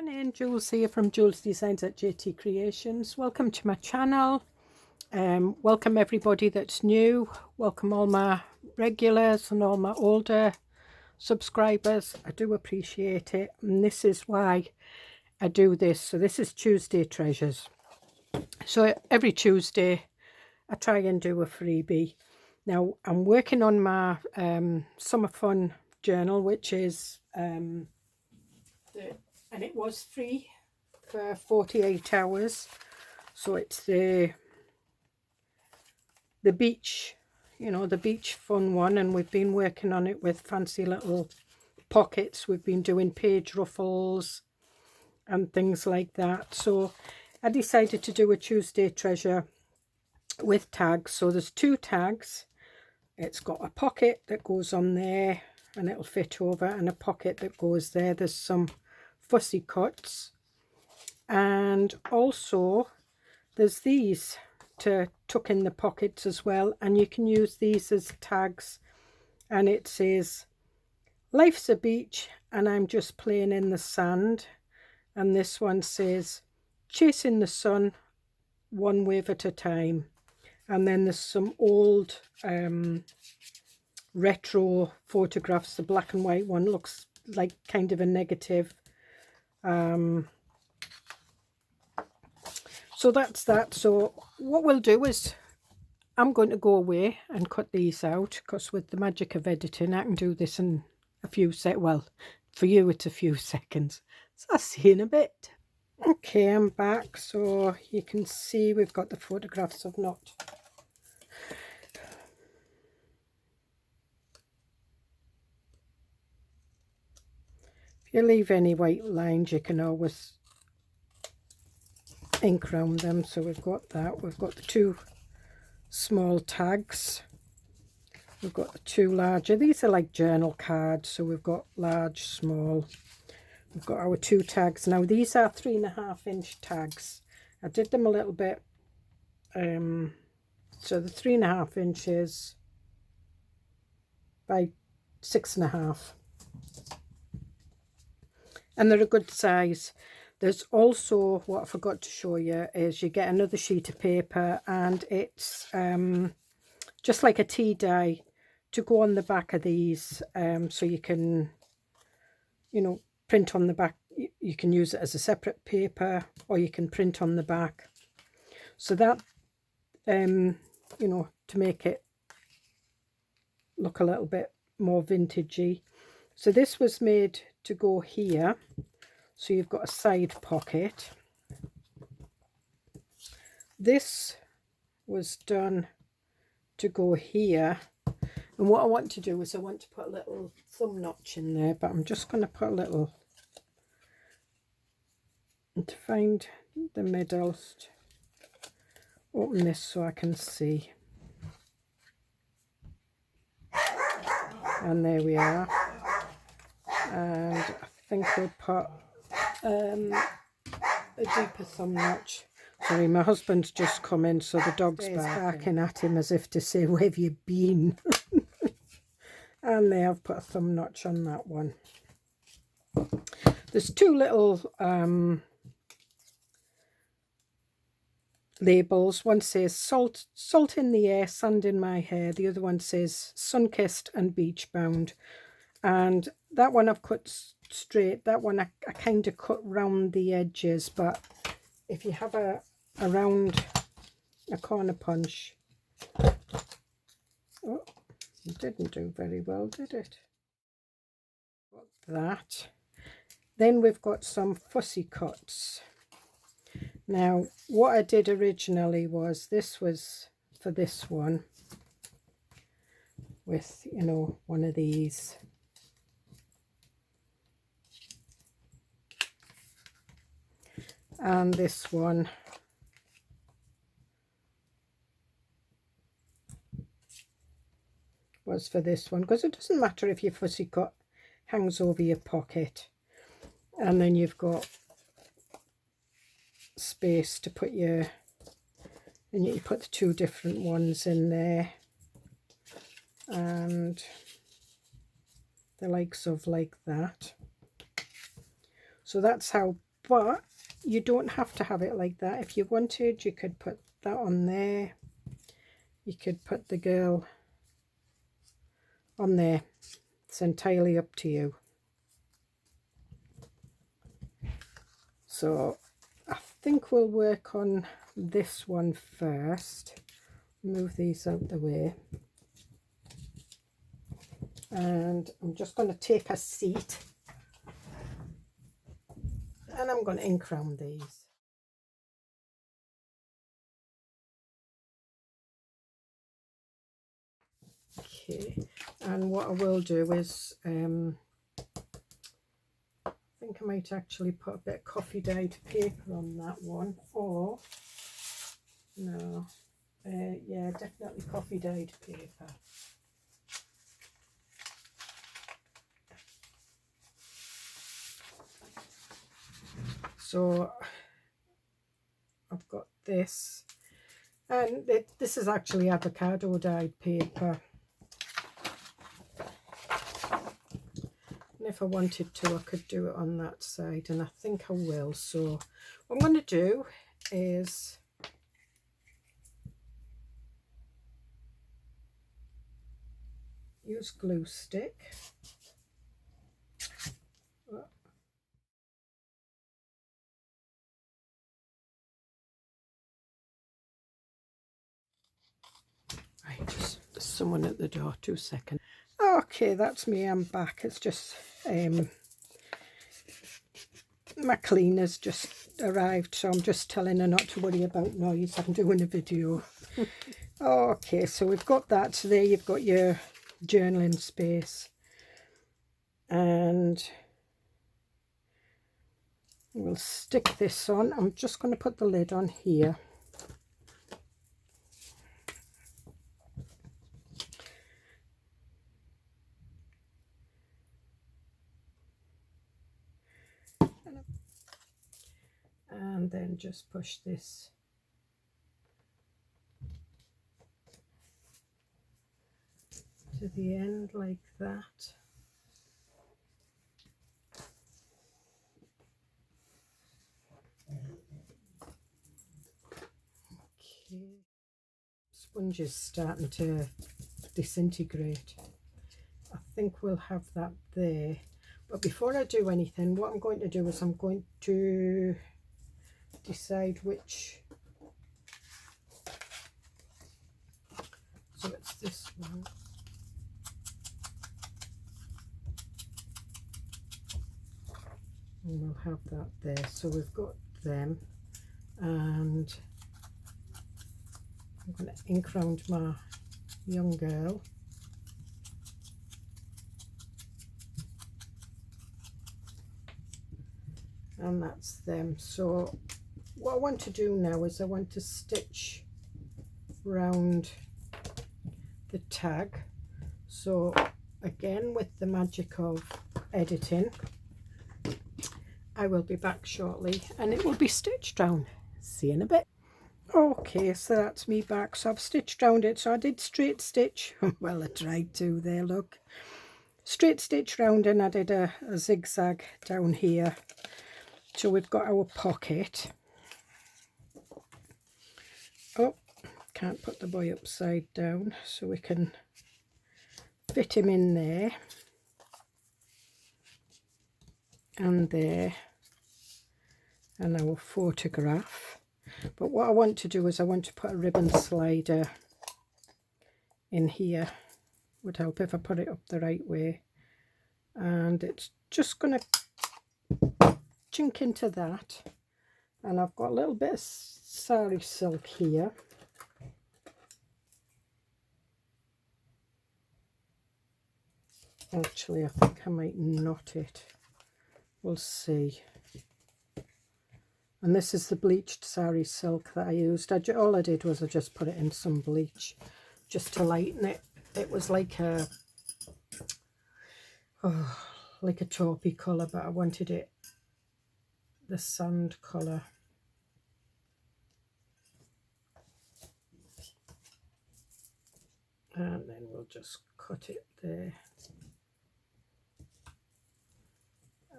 Morning, Jules here from Joolsedesigns at JT Creations. Welcome to my channel. Welcome everybody that's new. Welcome all my regulars and all my older subscribers. I do appreciate it, and this is why I do this. So this is Tuesday Treasures. So every Tuesday I try and do a freebie. Now I'm working on my summer fun journal, which is and it was free for 48 hours. So it's the beach, you know, the beach fun one, and we've been working on it with fancy little pockets. We've been doing page ruffles and things like that. So I decided to do a Tuesday treasure with tags. So there's 2 tags. It's got a pocket that goes on there and it'll fit over, and a pocket that goes there. There's some fussy cuts, and also there's these to tuck in the pockets as well, and you can use these as tags. And it says, "Life's a beach and I'm just playing in the sand." And this one says, "Chasing the sun one wave at a time." And then there's some old retro photographs. The black and white one looks like kind of a negative. So that's that. So what we'll do is I'm going to go away and cut these out, because with the magic of editing I can do this in a few well, for you it's a few seconds. So I'll see you in a bit. Okay, I'm back. So you can see we've got the photographs of not. If you leave any white lines, you can always ink around them. So we've got that. We've got the 2 small tags. We've got the 2 larger. These are like journal cards. So we've got large, small. We've got our 2 tags. Now these are 3.5-inch tags. I did them a little bit. So the 3.5 inches by 6.5. And they're a good size. There's also, what I forgot to show you, is you get another sheet of paper, and it's just like a tea dye to go on the back of these, so you can, you know, print on the back. You can use it as a separate paper, or you can print on the back. So that, you know, to make it look a little bit more vintagey. So this was made to go here. So you've got a side pocket. This was done to go here. And what I want to do is I want to put a little thumb notch in there, but I'm just going to put a little, and to find the middle, open this so I can see. And there we are. And I think we'll put a deeper thumb notch. Sorry, my husband's just come in, so the dog's barking at him as if to say, "Where have you been?" And there, I've put a thumb notch on that one. There's 2 little labels. One says salt in the air, sand in my hair. The other one says sun-kissed and beach bound. And that one I've cut straight. That one I kind of cut round the edges, but if you have a corner punch. Oh, it didn't do very well, did it? Got that. Then we've got some fussy cuts. Now what I did originally was, this was for this one, with, you know, one of these. And this one was for this one, because it doesn't matter if your fussy cut hangs over your pocket. And then you've got space to put your, and you put the 2 different ones in there, and the likes of like that. So that's how but you don't have to have it like that. If you wanted, you could put that on there. You could put the girl on there. It's entirely up to you. So I think we'll work on this one first. Move these out the way. And I'm just going to take a seat. And I'm going to ink round these. Okay, and what I will do is, I think I might actually put a bit of coffee dyed paper on that one, or, no, yeah, definitely coffee dyed paper. So I've got this, and this is actually avocado dyed paper. And if I wanted to, I could do it on that side, and I think I will. So what I'm going to do is use glue stick. Right, just there's someone at the door, 2 seconds. Okay, that's me, I'm back. It's just my cleaner's just arrived, so I'm just telling her not to worry about noise. I'm doing a video. Okay, so we've got that. So there you've got your journaling space, and we'll stick this on. I'm just going to put the lid on here. And then just push this to the end like that. Okay. Sponge is starting to disintegrate. I think we'll have that there. But before I do anything, what I'm going to do is I'm going to decide which. So it's this one. And we'll have that there. So we've got them, and I'm going to ink round my young girl. And that's them. So what I want to do now is I want to stitch round the tag. So again, with the magic of editing, I will be back shortly and it will be stitched round. See you in a bit. Okay, so that's me back. So I've stitched round it. So I did straight stitch. Well, I tried to there, look. Straight stitch round, and I did a zigzag down here. So we've got our pocket. Oh, can't put the boy upside down, so we can fit him in there and there, and our photograph. But what I want to do is I want to put a ribbon slider in here. Would help if I put it up the right way, and it's just going to chink into that. And I've got a little bit of sari silk here. Actually, I think I might knot it. We'll see. And this is the bleached sari silk that I used. All I did was I just put it in some bleach just to lighten it. It was like a taupey colour, but I wanted it the sand colour. And then we'll just cut it there.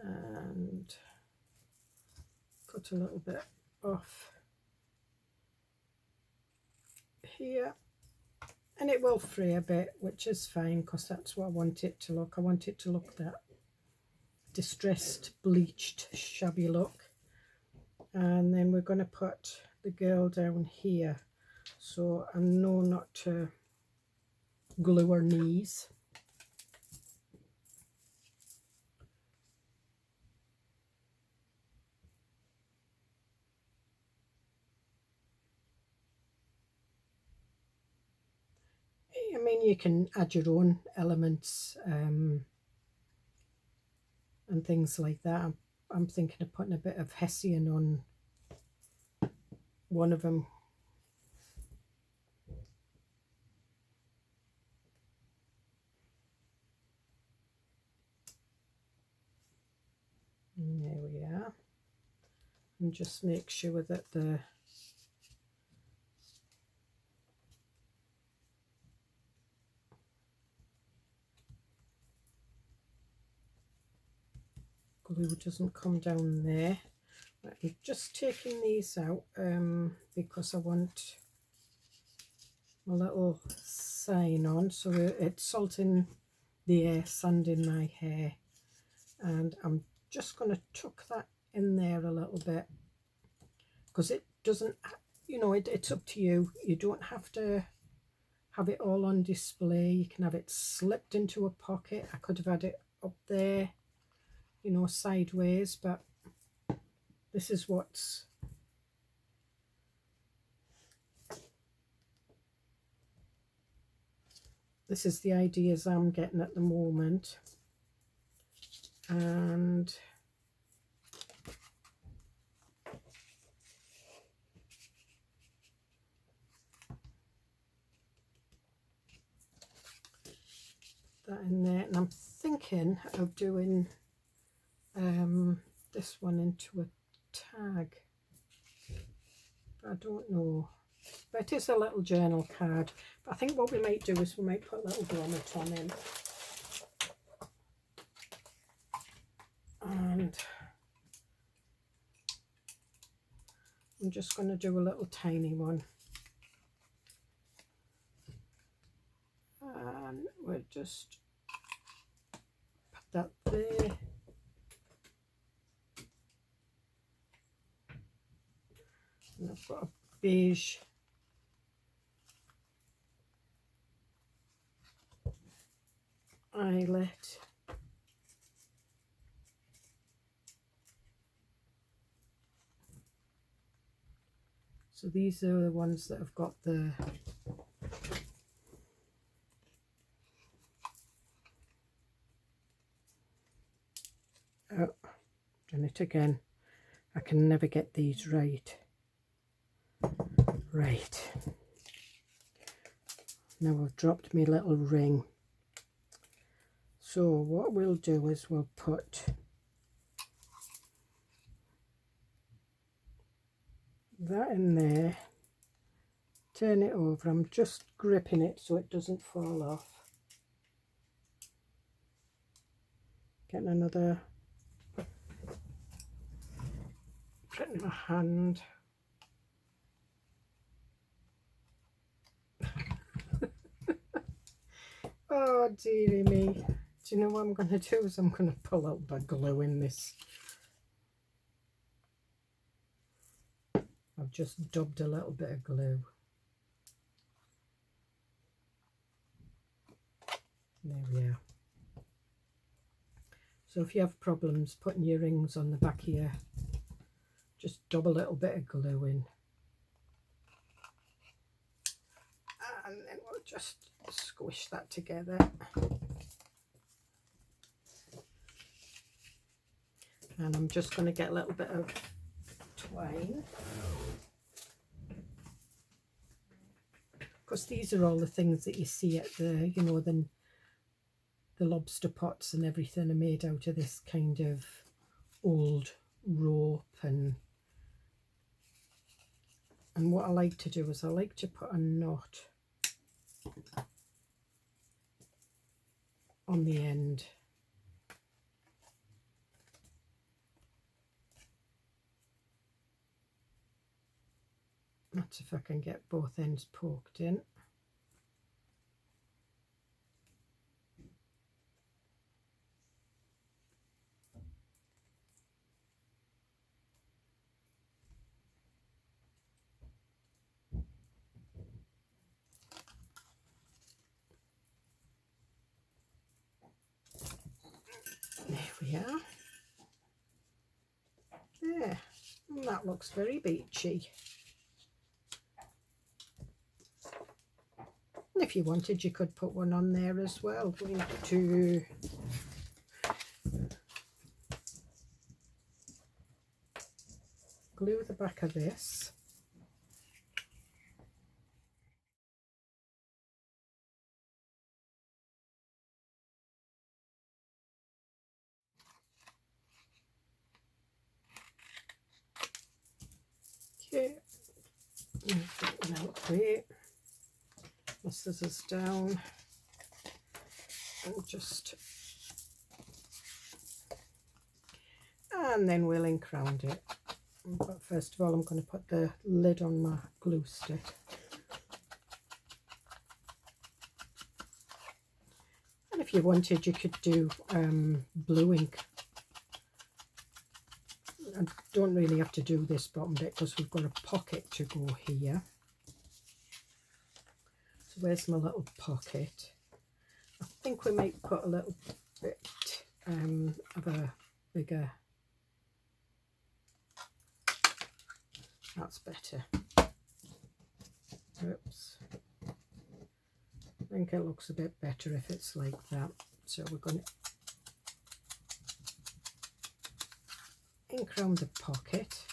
And cut a little bit off here, and it will fray a bit, which is fine because that's what I want it to look. I want it to look that distressed, bleached, shabby look. And then we're going to put the girl down here, so I know not to glue her knees. I mean, you can add your own elements and things like that. I'm thinking of putting a bit of Hessian on one of them. And there we are. And just make sure that the glue doesn't come down there. I'm just taking these out because I want my little sign on, so it's salt in the air, sand in my hair, and I'm just going to tuck that in there a little bit because it doesn't, you know, it's up to you. You don't have to have it all on display. You can have it slipped into a pocket. I could have had it up there, you know, sideways, but this is what's this is the ideas I'm getting at the moment. And that in there, and I'm thinking of doing this one into a tag, but I don't know. But it is a little journal card. But I think what we might do is we might put a little grommet on in. And I'm just going to do a little tiny one. And we'll just put that there. And I've got a beige eyelet. So these are the ones that have got the done it again. I can never get these right. Right. Now I've dropped my little ring. So what we'll do is we'll put that in there, turn it over. I'm just gripping it so it doesn't fall off. Getting another print in my hand. Oh dearie me. Do you know what I'm going to do? Is I'm going to pull out the glue in this. I've just dubbed a little bit of glue. There we are. So if you have problems putting your rings on the back of your, just dub a little bit of glue in. And then we'll just squish that together. And I'm just going to get a little bit of twine. Because these are all the things that you see at the, you know, the lobster pots and everything are made out of this kind of old rope. And what I like to do is I like to put a knot on the end. That's if I can get both ends poked in. There we are. There, and that looks very beachy. And if you wanted, you could put one on there as well. I'm going to glue the back of this. Okay, out way. My scissors down and then we'll ink round it. But first of all, I'm going to put the lid on my glue stick. And if you wanted, you could do blue ink. I don't really have to do this bottom bit because we've got a pocket to go here. So where's my little pocket? I think we might put a little bit of a bigger. That's better. Oops. I think it looks a bit better if it's like that. So we're going to ink around the pocket.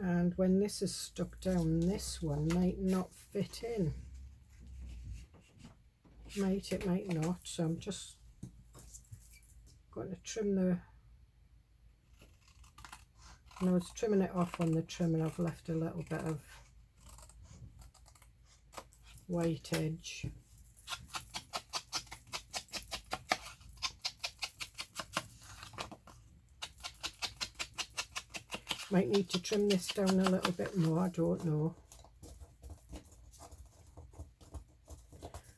And when this is stuck down, this one might not fit in. It might not. So I'm just going to trim the. And I was trimming it off on the trim, and I've left a little bit of white edge. Might need to trim this down a little bit more, I don't know.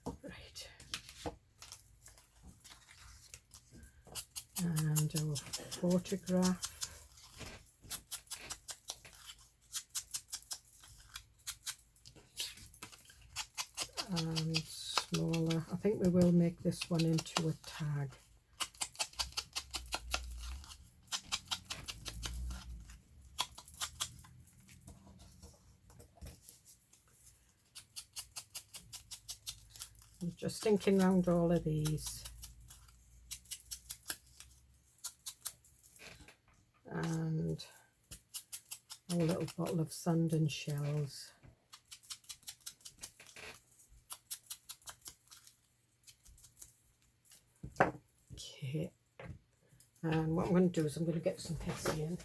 Right. And our photograph. And smaller. I think we will make this one into a tag. I'm just thinking around all of these. And a little bottle of sand and shells. Okay, and what I'm going to do is I'm going to get some hessian.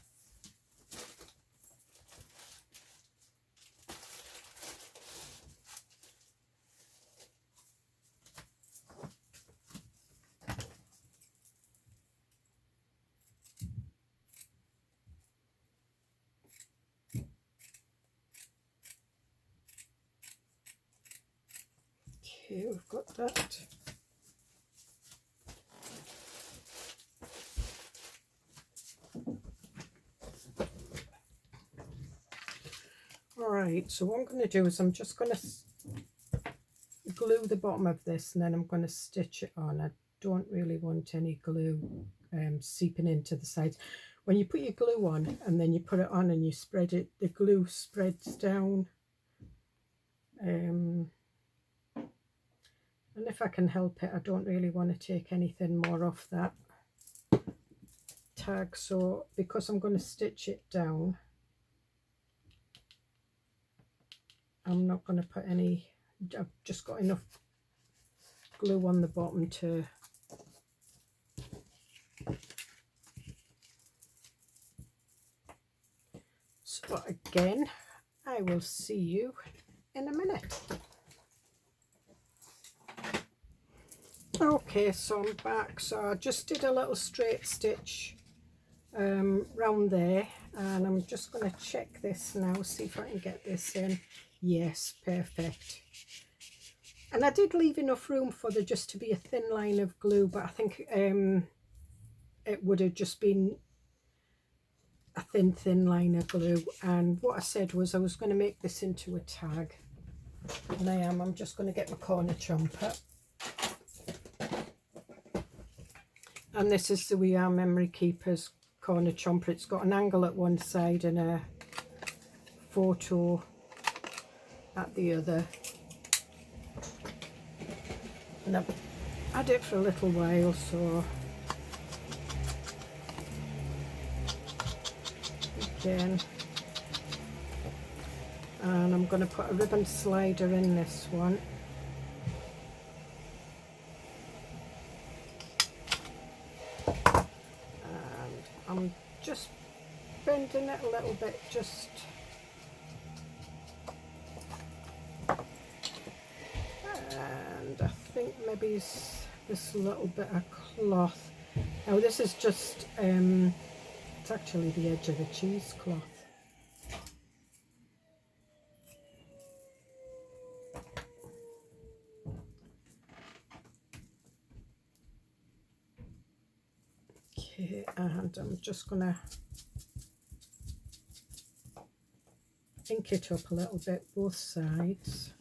Okay, we've got that. Alright, so what I'm going to do is I'm just going to glue the bottom of this, and then I'm going to stitch it on. I don't really want any glue seeping into the sides. When you put your glue on and then you put it on and you spread it, the glue spreads down. And if I can help it, I don't really want to take anything more off that tag. So because I'm going to stitch it down, I'm not going to put any, I've just got enough glue on the bottom to so again, I will see you in a minute. Okay, so I'm back. So I just did a little straight stitch round there, and I'm just going to check this now, see if I can get this in. Yes, perfect. And I did leave enough room for there just to be a thin line of glue, but I think it would have just been a thin line of glue. And what I said was I was going to make this into a tag, and I'm just going to get my corner chomper. And this is the We Are Memory Keepers corner chomper. It's got an angle at one side and a photo at the other. And I've had it for a little while, so again. And I'm going to put a ribbon slider in this one. I'm just bending it a little bit, just and I think maybe this little bit of cloth. Now this is just it's actually the edge of the cheesecloth. Okay, and I'm just gonna ink it up a little bit, both sides,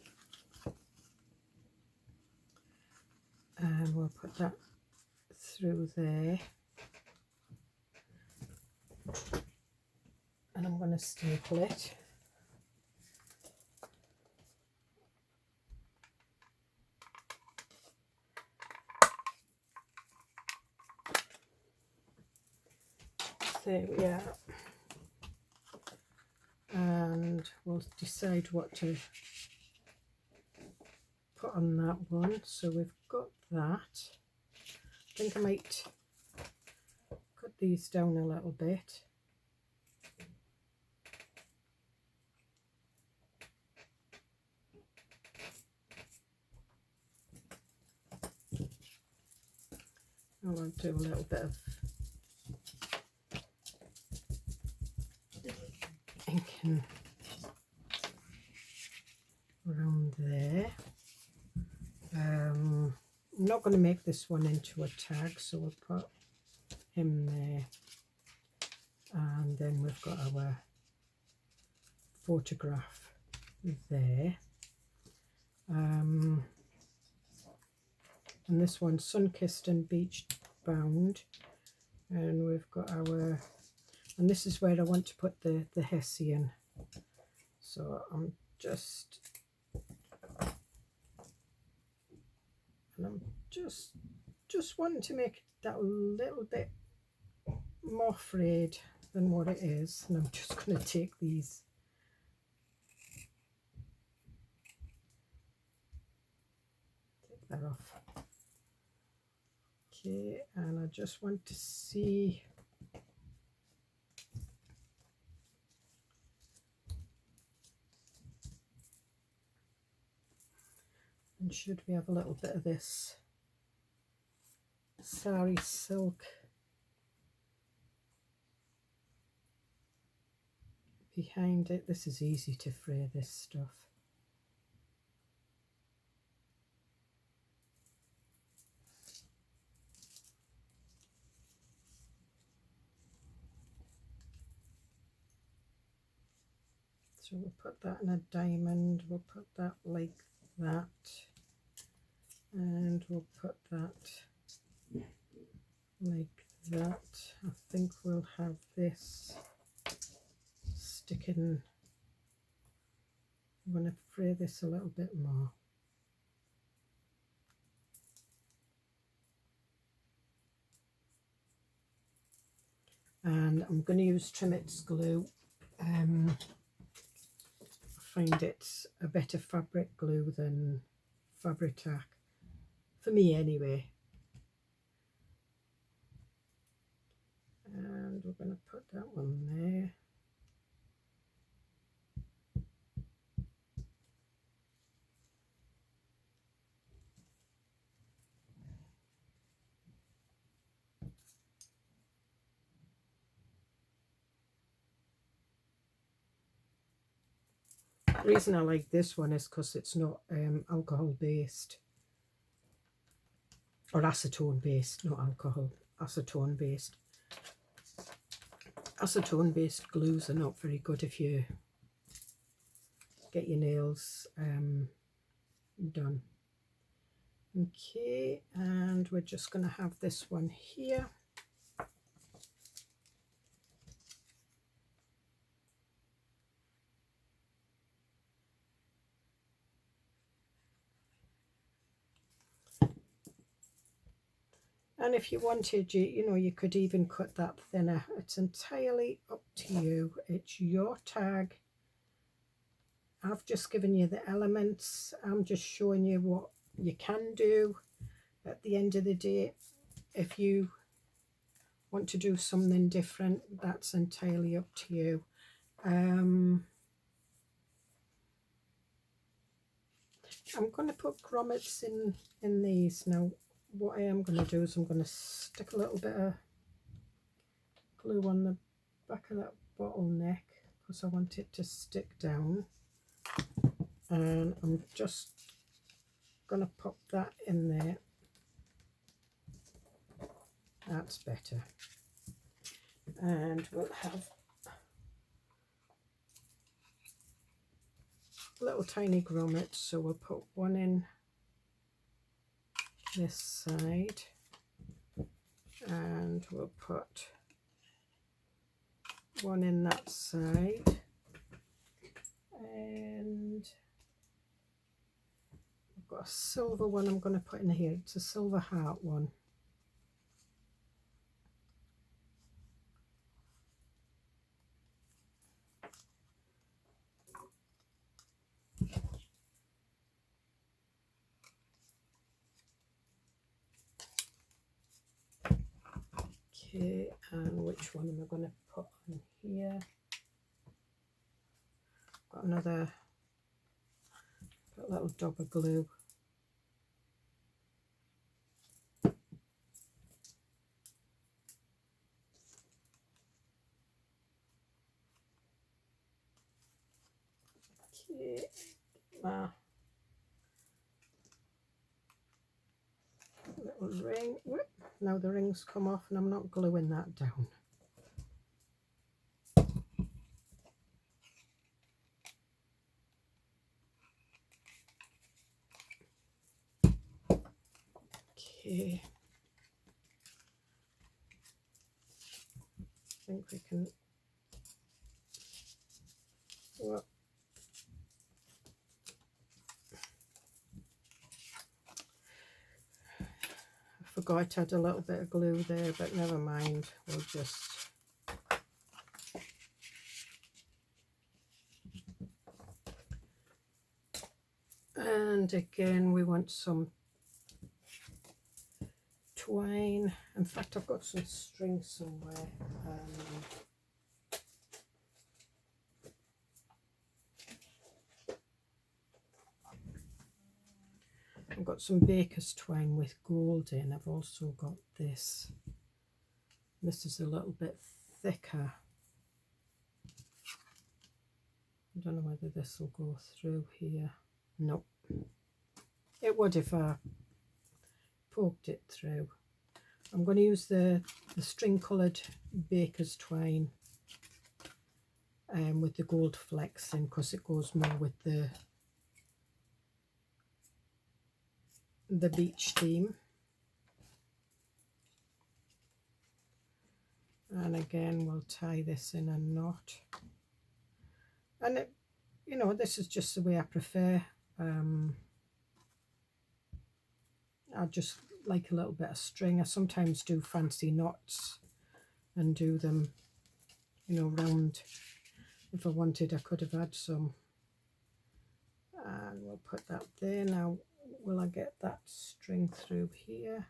and we'll put that through there, and I'm going to staple it. There we are. And we'll decide what to put on that one. So we've got that. I think I might cut these down a little bit. I want to do a little bit of inking around there. I'm not going to make this one into a tag, so we'll put him there, and then we've got our photograph there. And this one's sun-kissed and beach bound, and we've got our, and this is where I want to put the Hessian. So I'm just wanting to make that a little bit more frayed than what it is, and I'm just going to take these that off. Okay, and I just want to see and should we have a little bit of this sari silk behind it. This is easy to fray, this stuff. So we'll put that in a diamond, we'll put that like that, and we'll put that like that. I think we'll have this sticking. I'm going to fray this a little bit more. And I'm going to use Trimmets glue. I find it's a better fabric glue than Fabri-Tac, for me anyway. And we're going to put that one there. The reason I like this one is because it's not alcohol based, or acetone based, not alcohol, acetone based. Acetone based glues are not very good if you get your nails done. Okay, and we're just going to have this one here. And if you wanted, you know, you could even cut that thinner. It's entirely up to you. It's your tag. I've just given you the elements. I'm just showing you what you can do. At the end of the day, if you want to do something different, that's entirely up to you. I'm going to put grommets in these now. What I am going to do is I'm going to stick a little bit of glue on the back of that bottleneck because I want it to stick down, and I'm just going to pop that in there. That's better. And we'll have little tiny grommets, so we'll put one in this side, and we'll put one in that side, and I've got a silver one I'm going to put in here. It's a silver heart one. Okay, and which one am I going to put on here? Got another little dab of glue. Okay, little ring. Whoop. Now the ring's come off and I'm not gluing that down. Okay, I think we can, well, I forgot I had a little bit of glue there, but never mind, we'll just, and again we want some twine. In fact, I've got some string somewhere. I've got some baker's twine with gold in. I've also got this. This is a little bit thicker. I don't know whether this will go through here. Nope. It would if I poked it through. I'm going to use the string coloured baker's twine with the gold flecks in, because it goes more with the beach theme. And again we'll tie this in a knot, and it, you know, this is just the way I prefer. I just like a little bit of string. I sometimes do fancy knots and do them, you know, round. If I wanted, I could have had some. And we'll put that there. Now, will I get that string through here?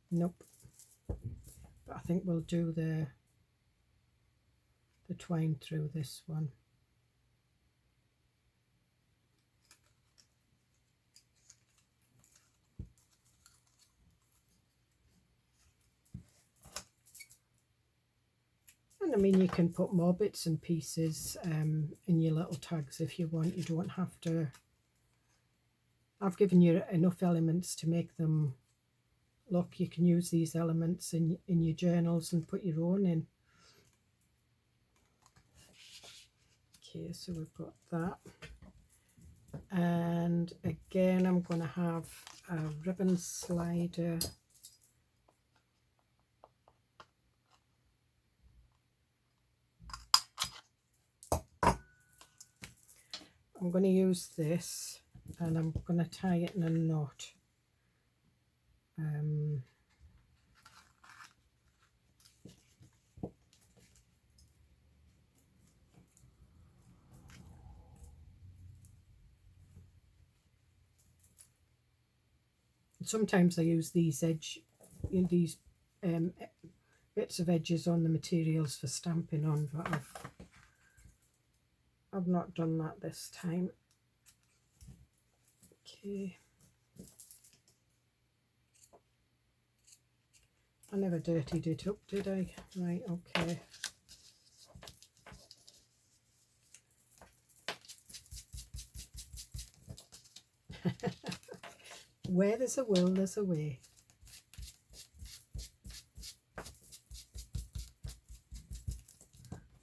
Nope. But I think we'll do the twine through this one. And I mean, you can put more bits and pieces in your little tags if you want. You don't have to. I've given you enough elements to make them look. You can use these elements in your journals and put your own in. Okay, so we've got that. And again, I'm going to have a ribbon slider. I'm going to use this and I'm going to tie it in a knot. Sometimes I use these bits of edges on the materials for stamping on, but I've not done that this time. Okay. I never dirtied it up, did I? Right, okay. Where there's a will, there's a way.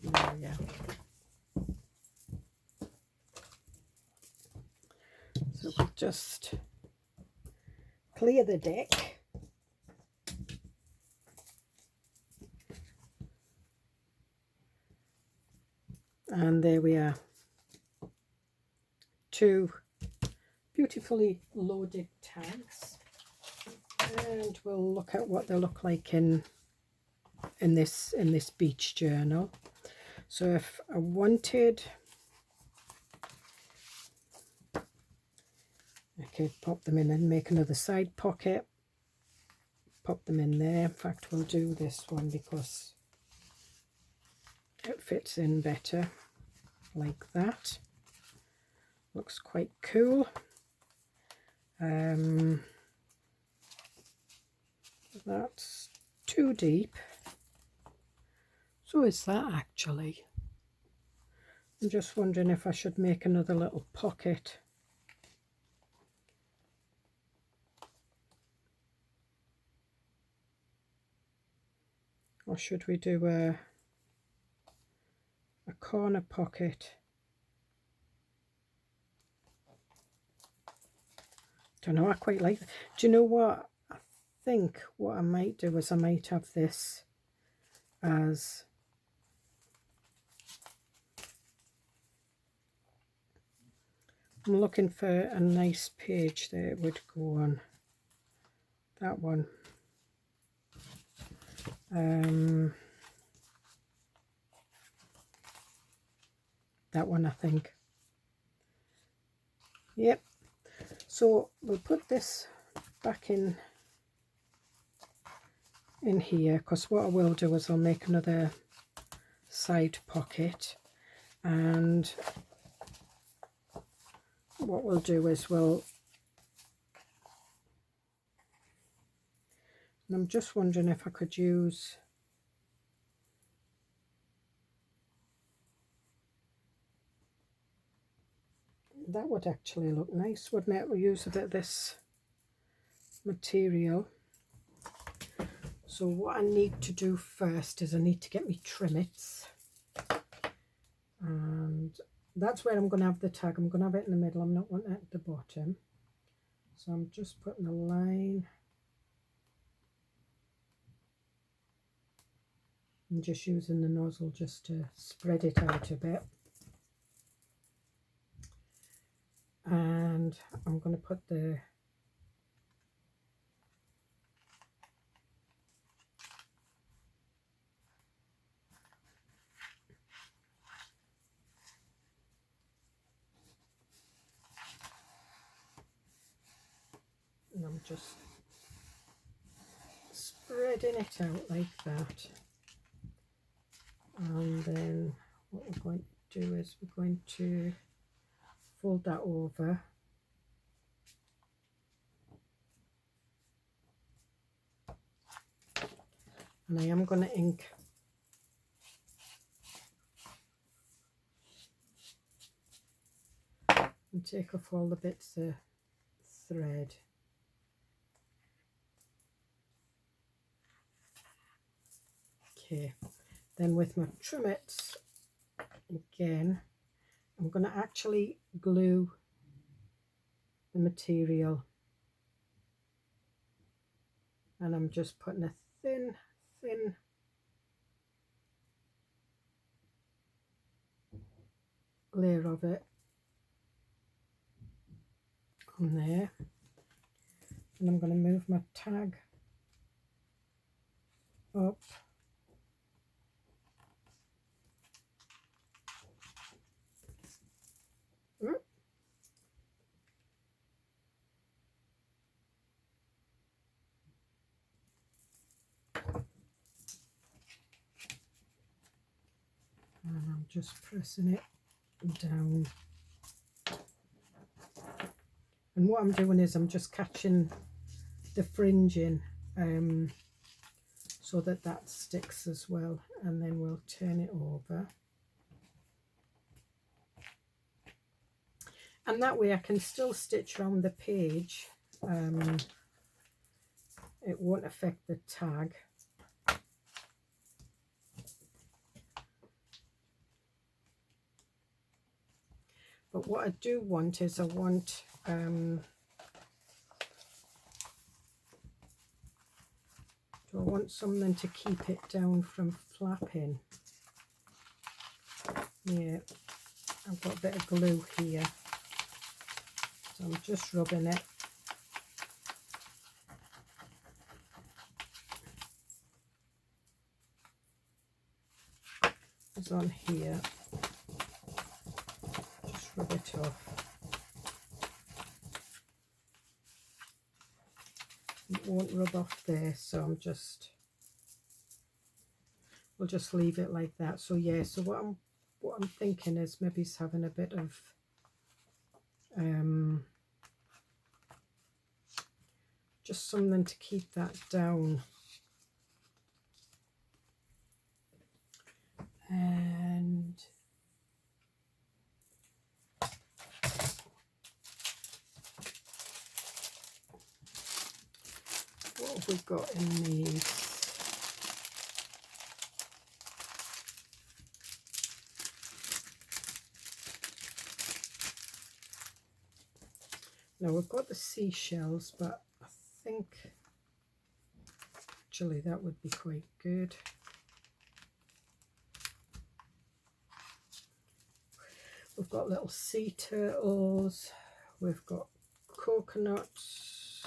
There we go. So we'll just clear the deck. And there we are. 2 beautifully loaded tags. And we'll look at what they look like in this beach journal. So if I wanted, I could pop them in and make another side pocket. Pop them in there. In fact, we'll do this one because it fits in better like that. Looks quite cool. That's too deep. So is that actually. I'm just wondering if I should make another little pocket. Or should we do a corner pocket? Don't know, I quite like that. Do you know what? I think what I might do is I might have this as I'm looking for a nice page that it would go on. That one. That one, I think. Yep. So we'll put this back in here, because what I will do is I'll make another side pocket, and what we'll do is and I'm just wondering if I could use that. Would actually look nice, wouldn't it? We'll use a bit of this material. So what I need to do first is I need to get me trimmets, and that's where I'm going to have the tag. I'm going to have it in the middle. I'm not wanting it at the bottom, so I'm just putting a line and just using the nozzle just to spread it out a bit. And I'm going to put the and I'm just spreading it out like that. And then what we're going to do is we're going to fold that over, and I am going to ink and take off all the bits of thread. Okay, then with my trimmets again, I'm going to actually glue the material, and I'm just putting a thin layer of it on there, and I'm going to move my tag up. And I'm just pressing it down, and what I'm doing is I'm just catching the fringing so that that sticks as well, and then we'll turn it over, and that way I can still stitch around the page. It won't affect the tag. But what I do want is I want something to keep it down from flapping. Yeah, I've got a bit of glue here, so I'm just rubbing it. It's on here. Just rub it off. It won't rub off there, so we'll just leave it like that. So yeah, so what I'm thinking is maybe it's having a bit of just something to keep that down. And what have we got in these? Now we've got the seashells, but I think actually that would be quite good. We've got little sea turtles, we've got coconuts,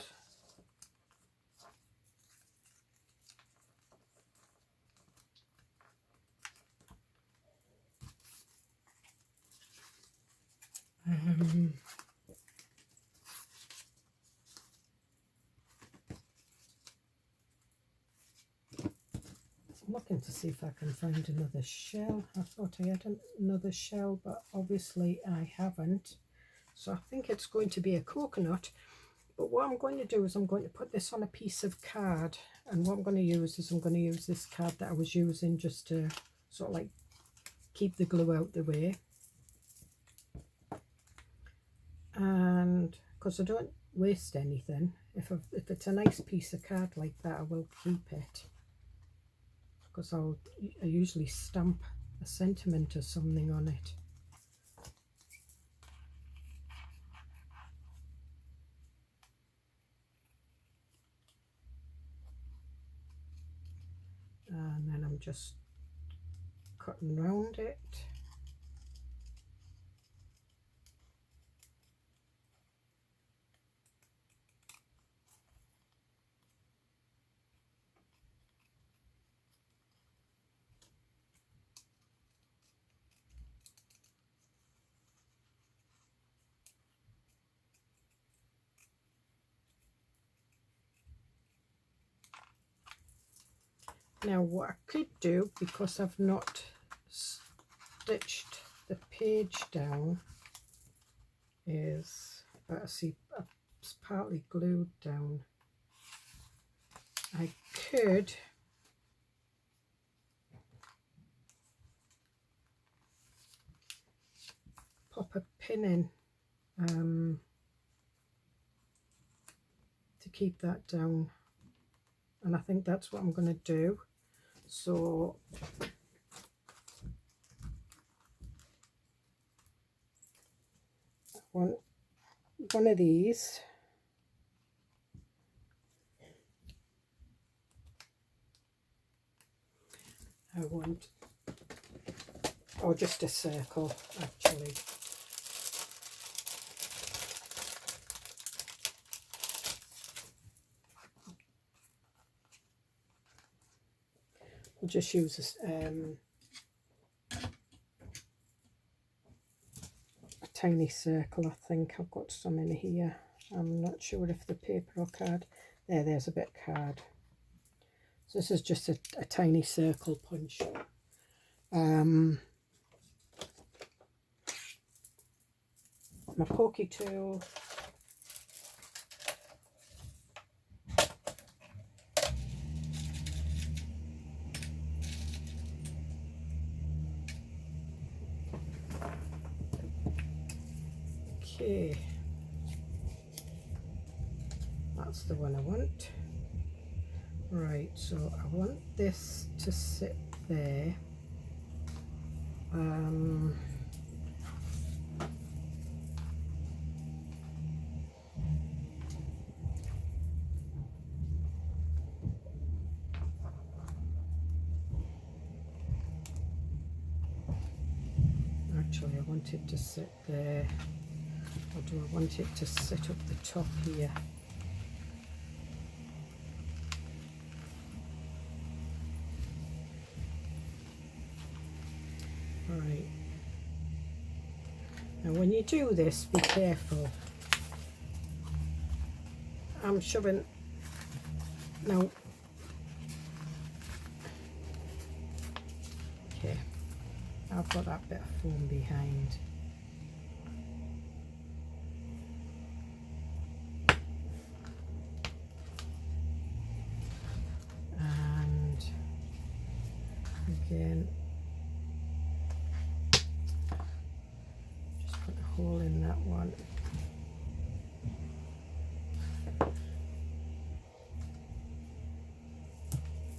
I'm looking to see if I can find another shell. I thought I had another shell, but obviously I haven't. So I think it's going to be a coconut. But what I'm going to do is I'm going to put this on a piece of card. And what I'm going to use is I'm going to use this card that I was using just to sort of like keep the glue out the way. And because I don't waste anything, if it's a nice piece of card like that, I will keep it. Because I usually stamp a sentiment or something on it. And then I'm just cutting around it. Now what I could do, because I've not stitched the page down, is, I see it's partly glued down. I could pop a pin in to keep that down, and I think that's what I'm going to do. So I want one of these. I want, or just a circle actually. I'll just use a tiny circle. I think I've got some in here. I'm not sure if the paper or card. There's a bit of card. So this is just a tiny circle punch. My pokey tool. Okay, that's the one I want. Right, so I want this to sit there. Actually, I want it to sit there. Or do I want it to sit up the top here? Right. Now when you do this, be careful. I'm shoving, no. Okay, I've got that bit of foam behind. And again, just put a hole in that one.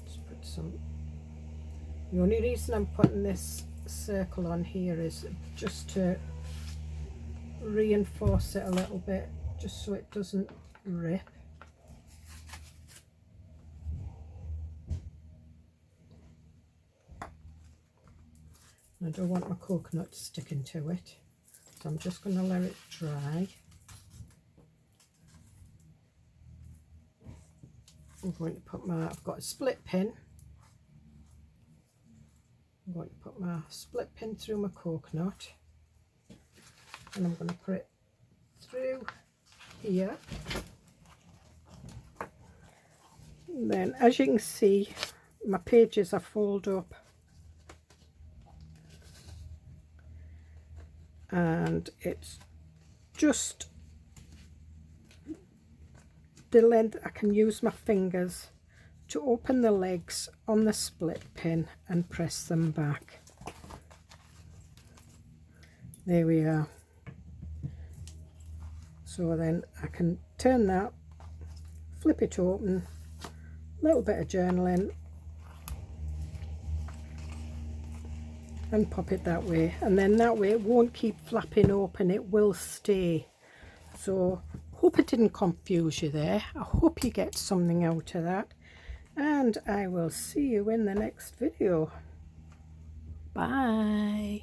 Just put some. The only reason I'm putting this circle on here is just to reinforce it a little bit, just so it doesn't rip. I don't want my coconut sticking to it, so I'm just going to let it dry. I'm going to put my, I've got a split pin. I'm going to put my split pin through my coconut, and I'm going to put it through here. And then, as you can see, my pages are folded up, and it's just the length. I can use my fingers to open the legs on the split pin and press them back. There we are. So then I can turn that, flip it open, a little bit of journaling, and pop it that way, and then that way it won't keep flapping open, it will stay. So hope it didn't confuse you there. I hope you get something out of that, and I will see you in the next video. Bye.